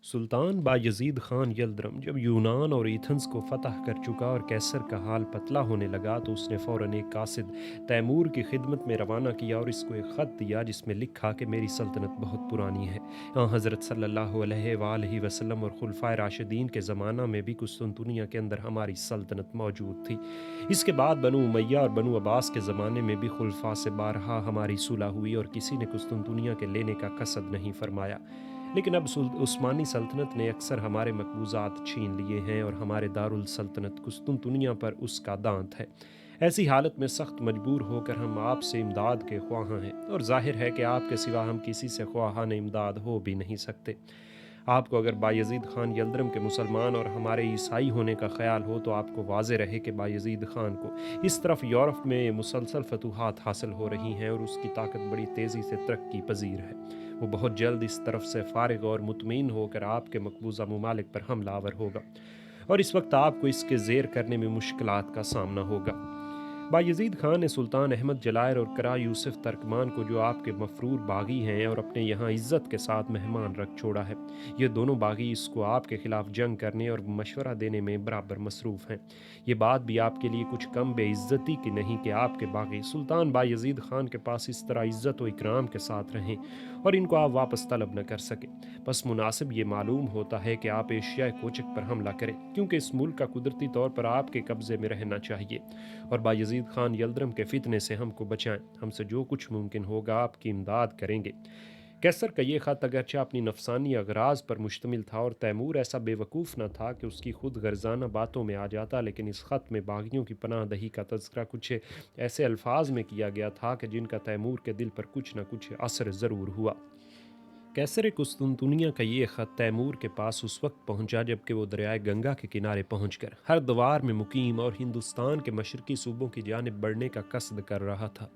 سلطان Bayazid Khan Yildirim جب یونان اور ایتھنز کو فتح کر چکا اور کیسر کا حال پتلا ہونے لگا تو اس نے فوراً ایک قاصد تیمور کی خدمت میں روانہ کیا اور اس کو ایک خط دیا جس میں لکھا کہ میری سلطنت بہت پرانی ہے۔ حضرت صلی اللہ علیہ وآلہ وسلم اور خلفائے راشدین کے زمانہ میں بھی قسطنطنیہ کے اندر ہماری سلطنت موجود تھی۔ اس کے بعد بنو امیہ اور بنو عباس کے زمانے میں بھی خلفاء سے بارہا ہماری صلح ہوئی اور کسی نے قسطنطنیہ کے لینے کا قصد نہیں فرمایا، لیکن اب عثمانی سلطنت نے اکثر ہمارے مقبوضات چھین لیے ہیں اور ہمارے دارالسلطنت قسطنطنیہ پر اس کا دانت ہے۔ ایسی حالت میں سخت مجبور ہو کر ہم آپ سے امداد کے خواہاں ہیں، اور ظاہر ہے کہ آپ کے سوا ہم کسی سے خواہان امداد ہو بھی نہیں سکتے۔ آپ کو اگر بایزید خان یلدرم کے مسلمان اور ہمارے عیسائی ہونے کا خیال ہو تو آپ کو واضح رہے کہ بایزید خان کو اس طرف یورپ میں مسلسل فتوحات حاصل ہو رہی ہیں اور اس کی طاقت بڑی تیزی سے ترقی پذیر ہے۔ وہ بہت جلد اس طرف سے فارغ اور مطمئن ہو کر آپ کے مقبوضہ ممالک پر حملہ آور ہوگا، اور اس وقت آپ کو اس کے زیر کرنے میں مشکلات کا سامنا ہوگا۔ بایزید خان نے سلطان احمد جلائر اور کرا یوسف ترکمان کو، جو آپ کے مفرور باغی ہیں اور اپنے یہاں عزت کے ساتھ مہمان رکھ چھوڑا ہے، یہ دونوں باغی اس کو آپ کے خلاف جنگ کرنے اور مشورہ دینے میں برابر مصروف ہیں۔ یہ بات بھی آپ کے لیے کچھ کم بے عزتی کی نہیں کہ آپ کے باغی سلطان بایزید خان کے پاس اس طرح عزت و اکرام کے ساتھ رہیں اور ان کو آپ واپس طلب نہ کر سکیں۔ بس مناسب یہ معلوم ہوتا ہے کہ آپ ایشیائے کوچک پر حملہ کریں، کیونکہ اس ملک کا قدرتی طور پر آپ کے قبضے میں رہنا چاہیے، اور بایزید خان یلدرم کے فتنے سے ہم کو بچائیں۔ ہم سے جو کچھ ممکن ہوگا آپ کی امداد کریں گے۔ کیسر کا یہ خط اگرچہ اپنی نفسانی اغراض پر مشتمل تھا اور تیمور ایسا بے وقوف نہ تھا کہ اس کی خود غرضانہ باتوں میں آ جاتا، لیکن اس خط میں باغیوں کی پناہ دہی کا تذکرہ کچھ ایسے الفاظ میں کیا گیا تھا کہ جن کا تیمور کے دل پر کچھ نہ کچھ اثر ضرور ہوا۔ کیسر قسطنطنیہ کا یہ خط تیمور کے پاس اس وقت پہنچا جبکہ وہ دریائے گنگا کے کنارے پہنچ کر ہردوار میں مقیم اور ہندوستان کے مشرقی صوبوں کی جانب بڑھنے کا قصد کر رہا تھا۔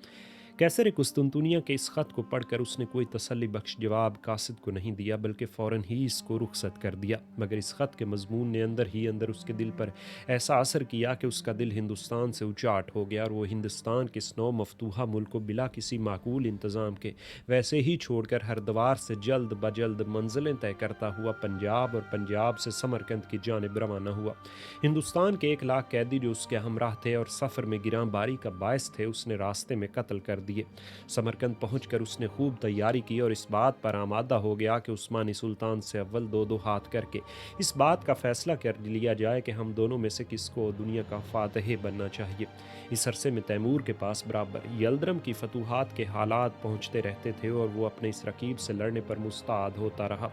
کیسر قسطنطنیہ کے اس خط کو پڑھ کر اس نے کوئی تسلی بخش جواب قاصد کو نہیں دیا، بلکہ فوراً ہی اس کو رخصت کر دیا، مگر اس خط کے مضمون نے اندر ہی اندر اس کے دل پر ایسا اثر کیا کہ اس کا دل ہندوستان سے اچاٹ ہو گیا، اور وہ ہندوستان کے اس نو مفتوحہ ملک کو بلا کسی معقول انتظام کے ویسے ہی چھوڑ کر ہردوار سے جلد بجلد منزلیں طے کرتا ہوا پنجاب اور پنجاب سے سمرقند کی جانب روانہ ہوا۔ ہندوستان کے 1,00,000 قیدی جو اس کے ہمراہ تھے اور سفر میں گراں باری کا باعث تھے، اس نے راستے میں قتل کر دیے۔ سمرقند پہنچ کر اس نے خوب تیاری کی اور اس بات پر آمادہ ہو گیا کہ عثمانی سلطان سے اول دو ہاتھ کر کے اس بات کا فیصلہ کر لیا جائے کہ ہم دونوں میں سے کس کو دنیا کا فاتح بننا چاہیے۔ اس عرصے میں تیمور کے پاس برابر یلدرم کی فتوحات کے حالات پہنچتے رہتے تھے اور وہ اپنے اس رقیب سے لڑنے پر مستعد ہوتا رہا۔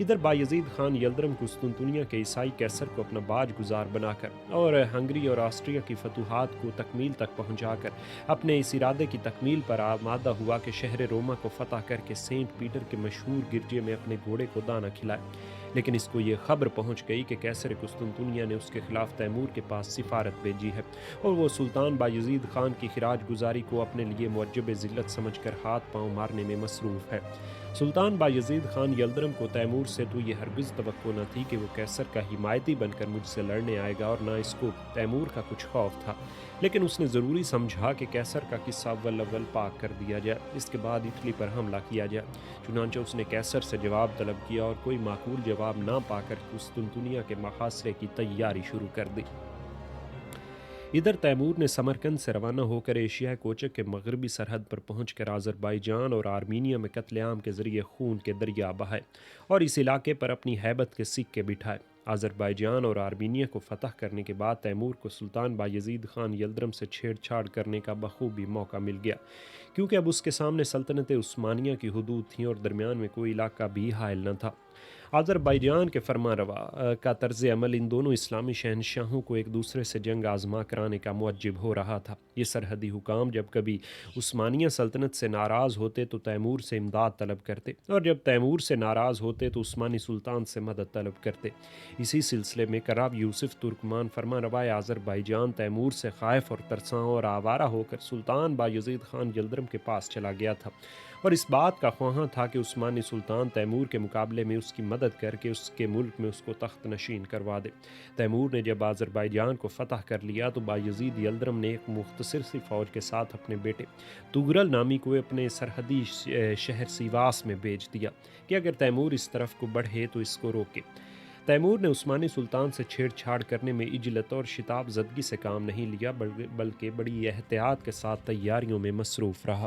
ادھر بایزید خان یلدرم قسطنطنیہ کے عیسائی کیسر کو اپنا باج گزار بنا کر اور ہنگری اور آسٹریا کی فتوحات کو تکمیل تک پہنچا کر اپنے اس ارادے کی تکمیل پر آمادہ ہوا کہ شہر روما کو فتح کر کے سینٹ پیٹر کے مشہور گرجے میں اپنے گھوڑے کو دانہ کھلائے۔ لیکن اس کو یہ خبر پہنچ گئی کہ کیسر قسطنطنیہ نے اس کے خلاف تیمور کے پاس سفارت بھیجی ہے، اور وہ سلطان بایزید خان کی خراج گزاری کو اپنے لیے معجب ذلت سمجھ کر ہاتھ پاؤں مارنے میں مصروف ہے۔ سلطان بایزید خان یلدرم کو تیمور سے تو یہ ہرگز توقع نہ تھی کہ وہ کیسر کا حمایتی بن کر مجھ سے لڑنے آئے گا، اور نہ اس کو تیمور کا کچھ خوف تھا، لیکن اس نے ضروری سمجھا کہ کیسر کا قصہ اول پاک کر دیا جائے، اس کے بعد اٹلی پر حملہ کیا جائے۔ چنانچہ اس نے کیسر سے جواب طلب کیا اور کوئی معقول جواب نہ پا کر قسطنطنیہ کے محاصرے کی تیاری شروع کر دی۔ ادھر تیمور نے سمرقند سے روانہ ہو کر ایشیا کوچک کے مغربی سرحد پر پہنچ کر آذربائیجان اور آرمینیا میں قتل عام کے ذریعے خون کے دریا بہائے اور اس علاقے پر اپنی ہیبت کے سکے بٹھائے۔ آذربائیجان اور آرمینیا کو فتح کرنے کے بعد تیمور کو سلطان بایزید خان یلدرم سے چھیڑ چھاڑ کرنے کا بخوبی موقع مل گیا، کیونکہ اب اس کے سامنے سلطنت عثمانیہ کی حدود تھیں اور درمیان میں کوئی علاقہ بھی حائل نہ تھا۔ آذربائیجان کے فرما روا کا طرز عمل ان دونوں اسلامی شہنشاہوں کو ایک دوسرے سے جنگ آزما کرانے کا موجب ہو رہا تھا۔ یہ سرحدی حکام جب کبھی عثمانیہ سلطنت سے ناراض ہوتے تو تیمور سے امداد طلب کرتے، اور جب تیمور سے ناراض ہوتے تو عثمانی سلطان سے مدد طلب کرتے۔ اسی سلسلے میں کراب یوسف ترکمان فرما روا آذربائیجان تیمور سے خائف اور ترساں اور آوارہ ہو کر سلطان بایزید خان یلدرم کے پاس چلا گیا تھا، اور اس بات کا خواہاں تھا کہ عثمانی سلطان تیمور کے مقابلے میں اس کی مدد کر کے اس کے ملک میں اس کو تخت نشین کروا دے۔ تیمور نے جب آذربائیجان کو فتح کر لیا تو بایزید یلدرم نے ایک مختصر سی فوج کے ساتھ اپنے بیٹے تغرل نامی کو اپنے سرحدی شہر سیواس میں بھیج دیا کہ اگر تیمور اس طرف کو بڑھے تو اس کو روکے۔ تیمور نے عثمانی سلطان سے چھیڑ چھاڑ کرنے میں عجلت اور شتاب زدگی سے کام نہیں لیا، بلکہ بڑی احتیاط کے ساتھ تیاریوں میں مصروف رہا۔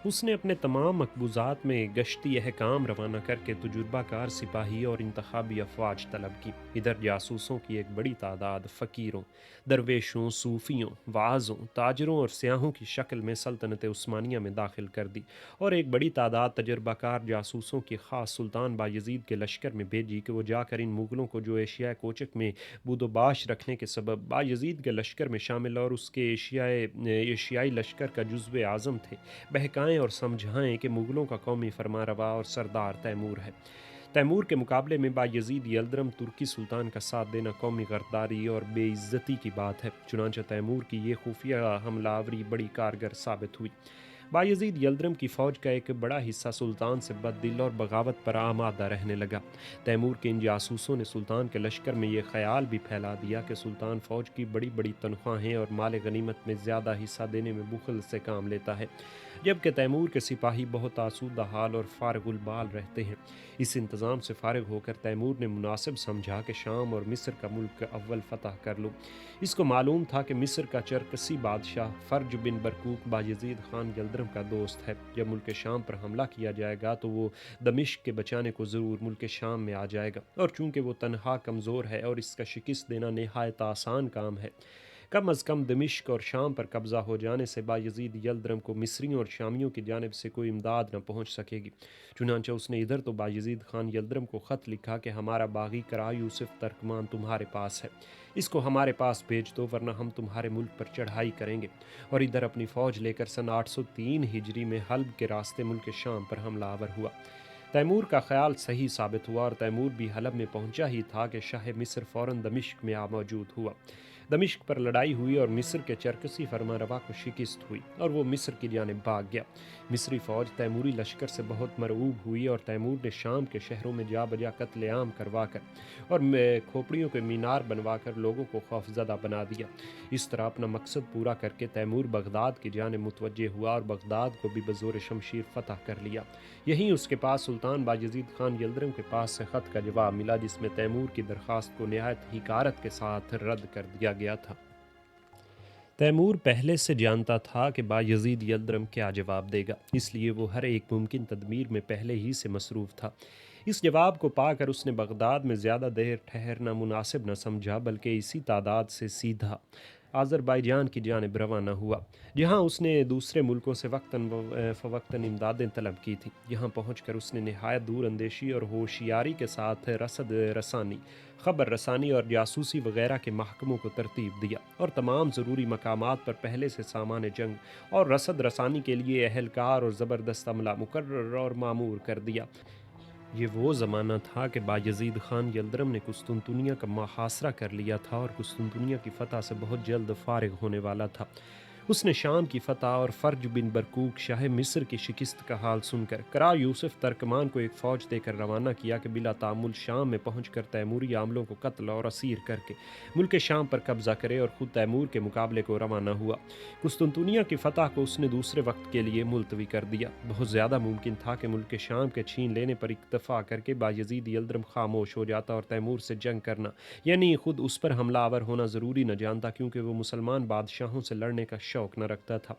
اس نے اپنے تمام مقبوضات میں گشتی احکام روانہ کر کے تجربہ کار سپاہی اور انتخابی افواج طلب کی۔ ادھر جاسوسوں کی ایک بڑی تعداد فقیروں، درویشوں، صوفیوں، واعظوں، تاجروں اور سیاحوں کی شکل میں سلطنت عثمانیہ میں داخل کر دی، اور ایک بڑی تعداد تجربہ کار جاسوسوں کی خاص سلطان بایزید کے لشکر میں بھیجی کہ وہ جا کر ان مغلوں کو جو ایشیائے کوچک میں بود و باش رکھنے کے سبب بایزید کے لشکر میں شامل اور اس کے ایشیائی لشکر کا جزو اعظم تھے، بہکائیں اور سمجھائیں کہ مغلوں کا قومی فرمانروا اور سردار تیمور ہے۔ تیمور کے مقابلے میں بایزید یلدرم ترکی سلطان کا ساتھ دینا قومی غداری اور بے عزتی کی بات ہے، چنانچہ تیمور کی یہ خفیہ حملہ آوری بڑی کارگر ثابت ہوئی۔ بایزید یلدرم کی فوج کا ایک بڑا حصہ سلطان سے بد دل اور بغاوت پر آمادہ رہنے لگا۔ تیمور کے ان جاسوسوں نے سلطان کے لشکر میں یہ خیال بھی پھیلا دیا کہ سلطان فوج کی بڑی بڑی تنخواہیں اور مال غنیمت میں زیادہ حصہ دینے میں بخل سے کام لیتا ہے، جبکہ تیمور کے سپاہی بہت آسودہ حال اور فارغ البال رہتے ہیں۔ اس انتظام سے فارغ ہو کر تیمور نے مناسب سمجھا کہ شام اور مصر کا ملک اول فتح کر لوں۔ اس کو معلوم تھا کہ مصر کا چرکسی بادشاہ فرج بن برکوک بایزید خان یلدرم کا دوست ہے۔ جب ملک شام پر حملہ کیا جائے گا تو وہ دمشق کے بچانے کو ضرور ملک شام میں آ جائے گا، اور چونکہ وہ تنہا کمزور ہے اور اس کا شکست دینا نہایت آسان کام ہے، کم از کم دمشق اور شام پر قبضہ ہو جانے سے بایزید یلدرم کو مصریوں اور شامیوں کی جانب سے کوئی امداد نہ پہنچ سکے گی۔ چنانچہ اس نے ادھر تو بایزید خان یلدرم کو خط لکھا کہ ہمارا باغی کرا یوسف ترکمان تمہارے پاس ہے، اس کو ہمارے پاس بھیج دو ورنہ ہم تمہارے ملک پر چڑھائی کریں گے، اور ادھر اپنی فوج لے کر سن 803 ہجری میں حلب کے راستے ملک شام پر حملہ آور ہوا۔ تیمور کا خیال صحیح ثابت ہوا، اور تیمور بھی حلب میں پہنچا ہی تھا کہ شاہ مصر فوراً دمشق میں موجود ہوا۔ دمشق پر لڑائی ہوئی اور مصر کے چرکسی فرمانروا کو شکست ہوئی اور وہ مصر کی جانب بھاگ گیا۔ مصری فوج تیموری لشکر سے بہت مرعوب ہوئی، اور تیمور نے شام کے شہروں میں جا بجا قتل عام کروا کر اور کھوپڑیوں کے مینار بنوا کر لوگوں کو خوفزدہ بنا دیا۔ اس طرح اپنا مقصد پورا کر کے تیمور بغداد کی جانب متوجہ ہوا اور بغداد کو بھی بزور شمشیر فتح کر لیا۔ یہیں اس کے پاس سلطان بایزید خان یلدرم کے پاس سے خط کا جواب ملا، جس میں تیمور کی درخواست کو نہایت حقارت کے ساتھ رد کر دیا گیا تھا۔ تیمور پہلے سے جانتا تھا کہ بایزید یلدرم کیا جواب دے گا، اس لیے وہ ہر ایک ممکن تدبیر میں پہلے ہی سے مصروف تھا۔ اس جواب کو پا کر اس نے بغداد میں زیادہ دیر ٹھہرنا مناسب نہ سمجھا، بلکہ اسی تعداد سے سیدھا آذربائیجان کی جانب روانہ ہوا، جہاں اس نے دوسرے ملکوں سے وقتاً فوقتاً امدادیں طلب کی تھیں۔ یہاں پہنچ کر اس نے نہایت دور اندیشی اور ہوشیاری کے ساتھ رصد رسانی، خبر رسانی اور جاسوسی وغیرہ کے محکموں کو ترتیب دیا، اور تمام ضروری مقامات پر پہلے سے سامان جنگ اور رصد رسانی کے لیے اہلکار اور زبردست عملہ مقرر اور معمور کر دیا۔ یہ وہ زمانہ تھا کہ بایزید خان یلدرم نے قسطنطنیہ کا محاصرہ کر لیا تھا اور قسطنطنیہ کی فتح سے بہت جلد فارغ ہونے والا تھا۔ اس نے شام کی فتح اور فرج بن برکوک شاہ مصر کی شکست کا حال سن کر کرا یوسف ترکمان کو ایک فوج دے کر روانہ کیا کہ بلا تعمل شام میں پہنچ کر تیموری عاملوں کو قتل اور اسیر کر کے ملک شام پر قبضہ کرے، اور خود تیمور کے مقابلے کو روانہ ہوا۔ قسطنطنیہ کی فتح کو اس نے دوسرے وقت کے لیے ملتوی کر دیا۔ بہت زیادہ ممکن تھا کہ ملک شام کے چھین لینے پر اکتفا کر کے بایزید یلدرم خاموش ہو جاتا اور تیمور سے جنگ کرنا، یعنی خود اس پر حملہ آور ہونا ضروری نہ جانتا، کیونکہ وہ مسلمان بادشاہوں سے لڑنے کا شوق نہ رکھتا تھا۔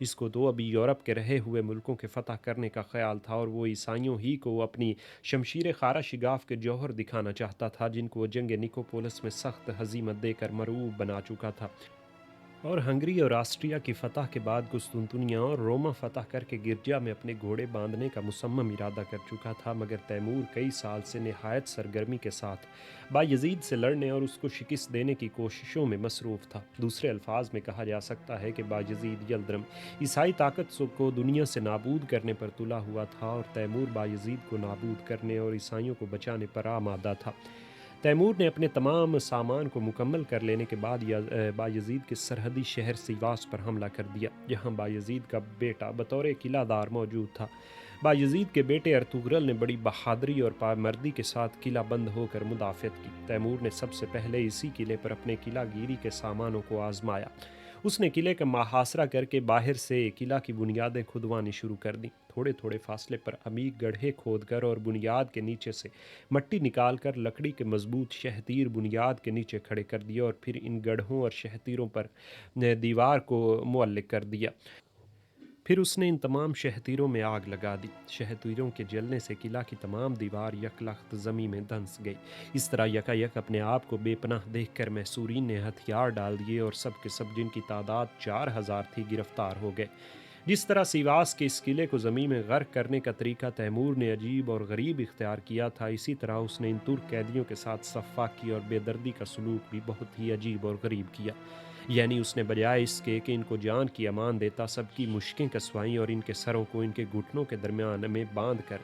اس کو تو ابھی یورپ کے رہے ہوئے ملکوں کے فتح کرنے کا خیال تھا، اور وہ عیسائیوں ہی کو اپنی شمشیر خارا شگاف کے جوہر دکھانا چاہتا تھا، جن کو وہ جنگ نکوپولس میں سخت ہزیمت دے کر مرعوب بنا چکا تھا۔ اور ہنگری اور آسٹریا کی فتح کے بعد قسطنطنیہ اور روما فتح کر کے گرجا میں اپنے گھوڑے باندھنے کا مصمم ارادہ کر چکا تھا، مگر تیمور کئی سال سے نہایت سرگرمی کے ساتھ بایزید سے لڑنے اور اس کو شکست دینے کی کوششوں میں مصروف تھا۔ دوسرے الفاظ میں کہا جا سکتا ہے کہ بایزید یلدرم عیسائی طاقت کو دنیا سے نابود کرنے پر تلا ہوا تھا، اور تیمور بایزید کو نابود کرنے اور عیسائیوں کو بچانے پر آمادہ تھا۔ تیمور نے اپنے تمام سامان کو مکمل کر لینے کے بعد بایزید کے سرحدی شہر سیواس پر حملہ کر دیا، جہاں بایزید کا بیٹا بطور قلعہ دار موجود تھا۔ بایزید کے بیٹے ارطغرل نے بڑی بہادری اور پامردی کے ساتھ قلعہ بند ہو کر مدافعت کی۔ تیمور نے سب سے پہلے اسی قلعے پر اپنے قلعہ گیری کے سامانوں کو آزمایا۔ اس نے قلعے کا محاصرہ کر کے باہر سے قلعہ کی بنیادیں کھدوانی شروع کر دیں۔ تھوڑے تھوڑے فاصلے پر عمیق گڑھے کھود کر اور بنیاد کے نیچے سے مٹی نکال کر لکڑی کے مضبوط شہتیر بنیاد کے نیچے کھڑے کر دیے اور پھر ان گڑھوں اور شہتیروں پر دیوار کو معلق کر دیا۔ پھر اس نے ان تمام شہتیروں میں آگ لگا دی۔ شہتیروں کے جلنے سے قلعہ کی تمام دیوار یک لخت زمین میں دھنس گئی۔ اس طرح یکا یک اپنے آپ کو بے پناہ دیکھ کر محصورین نے ہتھیار ڈال دیے اور سب کے سب، جن کی تعداد 4000 تھی، گرفتار ہو گئے۔ جس طرح سیواس کے اس قلعے کو زمین میں غرق کرنے کا طریقہ تیمور نے عجیب اور غریب اختیار کیا تھا، اسی طرح اس نے ان ترک قیدیوں کے ساتھ سفاکی اور بے دردی کا سلوک بھی بہت ہی عجیب اور غریب کیا۔ یعنی اس نے بجائے اس کے کہ ان کو جان کی امان دیتا، سب کی مشکیں کسوائیں اور ان کے سروں کو ان کے گھٹنوں کے درمیان میں باندھ کر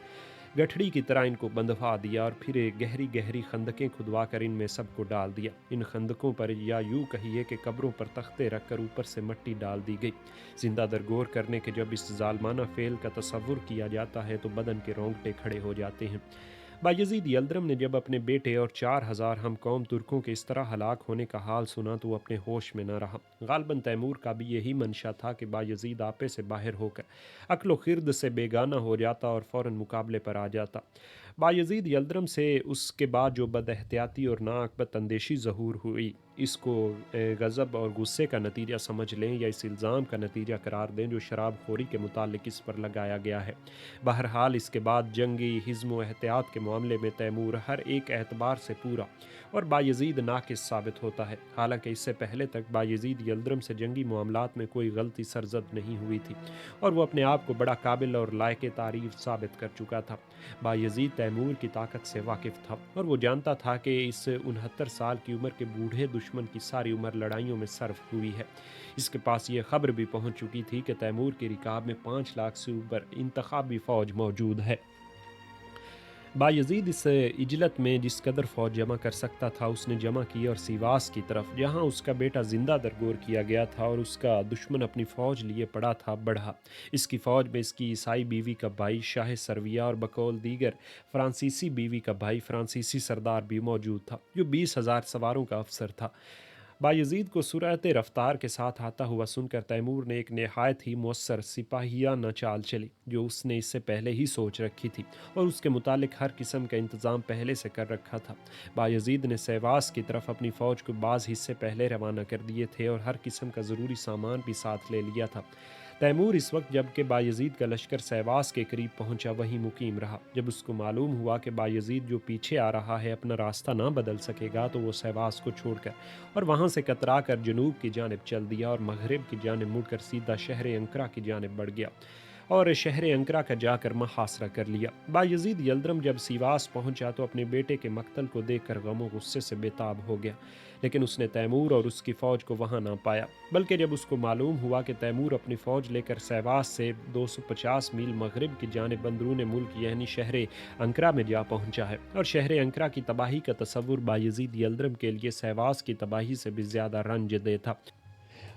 گٹھڑی کی طرح ان کو بندھوا دیا اور پھر گہری گہری خندقیں کھدوا کر ان میں سب کو ڈال دیا۔ ان خندقوں پر، یا یوں کہیے کہ قبروں پر، تختے رکھ کر اوپر سے مٹی ڈال دی گئی۔ زندہ درگور کرنے کے جب اس ظالمانہ فعل کا تصور کیا جاتا ہے تو بدن کے رونگٹے کھڑے ہو جاتے ہیں۔ بایزید یلدرم نے جب اپنے بیٹے اور 4000 ہم قوم ترکوں کے اس طرح ہلاک ہونے کا حال سنا تو وہ اپنے ہوش میں نہ رہا۔ غالباً تیمور کا بھی یہی منشا تھا کہ بایزید آپے سے باہر ہو کر عقل و خرد سے بیگانہ ہو جاتا اور فوراً مقابلے پر آ جاتا۔ بایزید یلدرم سے اس کے بعد جو بد احتیاطی اور نااقبت اندیشی ظہور ہوئی، اس کو غضب اور غصے کا نتیجہ سمجھ لیں یا اس الزام کا نتیجہ قرار دیں جو شراب خوری کے متعلق اس پر لگایا گیا ہے۔ بہرحال اس کے بعد جنگی حزم و احتیاط کے معاملے میں تیمور ہر ایک اعتبار سے پورا اور بایزید ناقص ثابت ہوتا ہے۔ حالانکہ اس سے پہلے تک بایزید یلدرم سے جنگی معاملات میں کوئی غلطی سرزد نہیں ہوئی تھی اور وہ اپنے آپ کو بڑا قابل اور لائق تعریف ثابت کر چکا تھا۔ بایزید تیمور کی طاقت سے واقف تھا اور وہ جانتا تھا کہ اس 69 سال کی عمر کے بوڑھے دشمن کی ساری عمر لڑائیوں میں صرف ہوئی ہے۔ اس کے پاس یہ خبر بھی پہنچ چکی تھی کہ تیمور کی رکاب میں 5 لاکھ سے اوپر انتخابی فوج موجود ہے۔ بایزید اس عجلت میں جس قدر فوج جمع کر سکتا تھا اس نے جمع کی اور سیواس کی طرف، جہاں اس کا بیٹا زندہ درگور کیا گیا تھا اور اس کا دشمن اپنی فوج لیے پڑا تھا، بڑھا۔ اس کی فوج میں اس کی عیسائی بیوی کا بھائی شاہ سرویہ اور بقول دیگر فرانسیسی بیوی کا بھائی فرانسیسی سردار بھی موجود تھا، جو 20,000 سواروں کا افسر تھا۔ بایزید کو سرعت رفتار کے ساتھ آتا ہوا سن کر تیمور نے ایک نہایت ہی مؤثر سپاہیانہ چال چلی، جو اس نے اس سے پہلے ہی سوچ رکھی تھی اور اس کے متعلق ہر قسم کا انتظام پہلے سے کر رکھا تھا۔ بایزید نے سیواس کی طرف اپنی فوج کو بعض حصے پہلے روانہ کر دیے تھے اور ہر قسم کا ضروری سامان بھی ساتھ لے لیا تھا۔ تیمور اس وقت جب کہ بایزید کا لشکر سیواس کے قریب پہنچا وہیں مقیم رہا۔ جب اس کو معلوم ہوا کہ بایزید جو پیچھے آ رہا ہے اپنا راستہ نہ بدل سکے گا تو وہ سیواس کو چھوڑ کر اور وہاں سے کترا کر جنوب کی جانب چل دیا اور مغرب کی جانب مڑ کر سیدھا شہر انقرہ کی جانب بڑھ گیا اور شہر انقرہ کا جا کر محاصرہ کر لیا۔ بایزید یلدرم جب سیواس پہنچا تو اپنے بیٹے کے مقتل کو دیکھ کر غم و غصے سے بے تاب ہو گیا، لیکن اس نے تیمور اور اس کی فوج کو وہاں نہ پایا، بلکہ جب اس کو معلوم ہوا کہ تیمور اپنی فوج لے کر سیواس سے 250 میل مغرب کی جانب اندرون ملک یعنی شہر انقرہ میں جا پہنچا ہے اور شہر انقرہ کی تباہی کا تصور بایزید یلدرم کے لیے سیواس کی تباہی سے بھی زیادہ رنج دہ تھا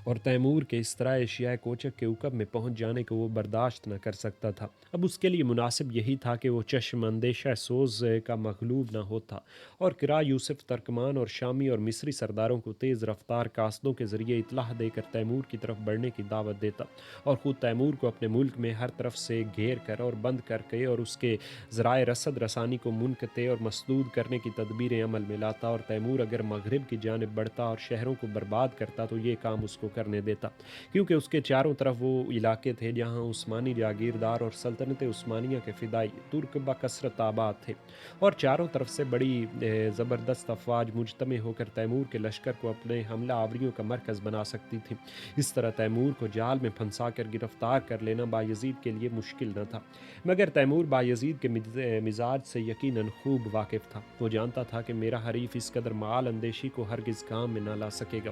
اور تیمور کے اس طرح ایشیائے کوچک کے عقب میں پہنچ جانے کو وہ برداشت نہ کر سکتا تھا۔ اب اس کے لیے مناسب یہی تھا کہ وہ چشم اندیشہ سوز کا مغلوب نہ ہوتا اور قرا یوسف ترکمان اور شامی اور مصری سرداروں کو تیز رفتار قاصدوں کے ذریعے اطلاع دے کر تیمور کی طرف بڑھنے کی دعوت دیتا اور خود تیمور کو اپنے ملک میں ہر طرف سے گھیر کر اور بند کر کے اور اس کے ذرائع رسد رسانی کو منقطع اور مسدود کرنے کی تدبیریں عمل میں لاتا اور تیمور اگر مغرب کی جانب بڑھتا اور شہروں کو برباد کرتا تو یہ کام اس کو کرنے دیتا، کیونکہ اس کے چاروں طرف وہ علاقے تھے جہاں عثمانی جاگیردار اور سلطنت عثمانیہ کے فدائی ترک بکثرت آباد تھے اور چاروں طرف سے بڑی زبردست افواج مجتمع ہو کر تیمور کے لشکر کو اپنے حملہ آوریوں کا مرکز بنا سکتی تھی۔ اس طرح تیمور کو جال میں پھنسا کر گرفتار کر لینا بایزید کے لیے مشکل نہ تھا، مگر تیمور بایزید کے مزاج سے یقیناً خوب واقف تھا۔ وہ جانتا تھا کہ میرا حریف اس قدر مال اندیشی کو ہرگز کام میں نہ لا سکے گا۔